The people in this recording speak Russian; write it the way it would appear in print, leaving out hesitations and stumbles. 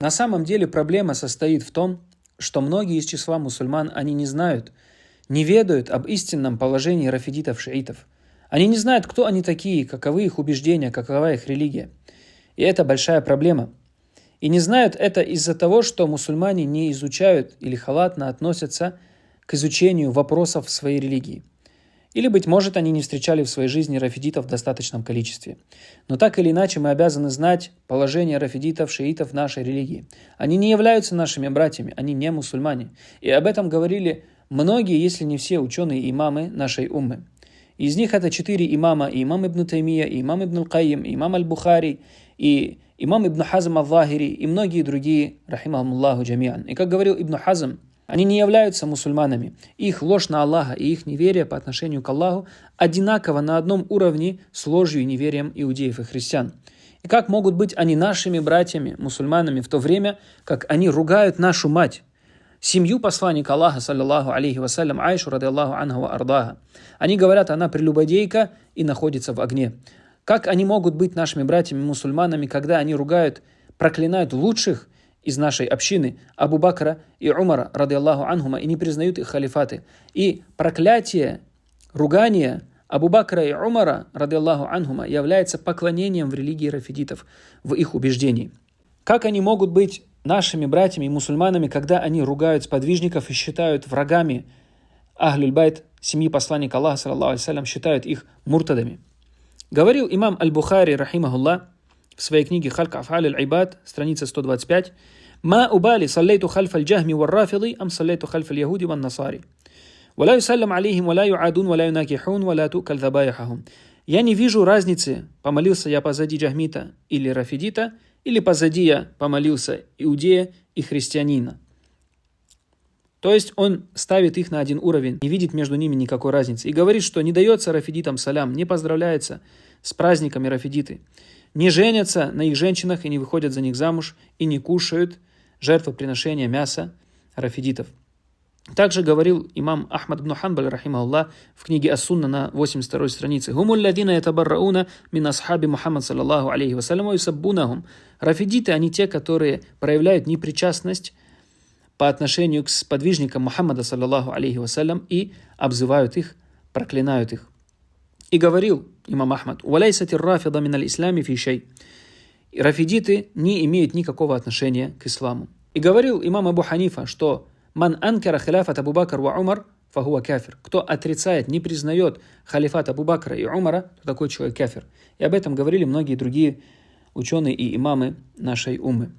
На самом деле проблема состоит в том, что многие из числа мусульман, они не знают, не ведают об истинном положении рафидитов-шиитов. Они не знают, кто они такие, каковы их убеждения, какова их религия. И это большая проблема. И не знают это из-за того, что мусульмане не изучают или халатно относятся к изучению вопросов в своей религии. Или, быть может, они не встречали в своей жизни рафидитов в достаточном количестве. Но так или иначе мы обязаны знать положение рафидитов, шиитов в нашей религии. Они не являются нашими братьями, они не мусульмане. И об этом говорили многие, если не все ученые и имамы нашей уммы. Из них это 4 имама: и имам Ибн Таймия, и имам Ибн Аль-Кайим, и имам Аль-Бухари, и имам Ибн Хазм Аль-Захири, и многие другие, рахимахумуллаху джамиан. И как говорил Ибн Хазм, они не являются мусульманами. Их ложь на Аллаха и их неверие по отношению к Аллаху одинаково на одном уровне с ложью и неверием иудеев и христиан. И как могут быть они нашими братьями, мусульманами, в то время, как они ругают нашу мать, семью посланника Аллаха, саллаллаху алейхи вассалям, Айшу, ради Аллаху анха ва ардаха. Они говорят, она прелюбодейка и находится в огне. Как они могут быть нашими братьями-мусульманами, когда они ругают, проклинают лучших из нашей общины, Абу Бакра и Умара, ради Аллаху анхума, и не признают их халифаты. И проклятие, ругание Абу Бакра и Умара, ради Аллаху анхума, является поклонением в религии рафидитов, в их убеждении. Как они могут быть нашими братьями и мусульманами, когда они ругают сподвижников и считают врагами Ахлюль Байт, семьи посланника Аллаха, саллаллаху алейхи ва саллям, считают их муртадами? Говорил имам Аль-Бухари, рахимахуллах, в своей книге «Хальк аф'аль аль-ибад», страница 125, «Ма убали саллейту хальф аль-джахми вал-рафиди, ам саллейту хальф аль-яхуди вал-насари. Валя юсаллям алейхим, валя юадун, валя юнакихун, валя тукаль забаяхахум». Я не вижу разницы, помолился я позади джахмита или рафидита, или позади я помолился иудея и христианина. То есть он ставит их на один уровень, не видит между ними никакой разницы. И говорит, что не дается рафидитам салям, не поздравляется с праздниками рафидиты, не женятся на их женщинах и не выходят за них замуж, и не кушают жертвоприношения мяса рафидитов. Также говорил имам Ахмад ибн Ханбаль, рахимахуллах, в книге Ас-Сунна на 82-й странице: «Гумуль ладина ятабаррауна мин асхаби Мухаммад саллаллаху алейхи вассалям юсаббунахум». Рафидиты, они те, которые проявляют непричастность по отношению к сподвижникам Мухаммада саллаллаху алейхи вассалям и обзывают их, проклинают их. И говорил имам Ахмад: «Валяйсатир рафида мин аль-ислами фи шей». Рафидиты не имеют никакого отношения к исламу. И говорил имам Абу Ханифа, что «Ман анкара хиляфат Абу Бакр ва Умар, фахуа кафир». Кто отрицает, не признает халифат Абу Бакра и Умара, то такой человек кафир. И об этом говорили многие другие ученые и имамы нашей уммы.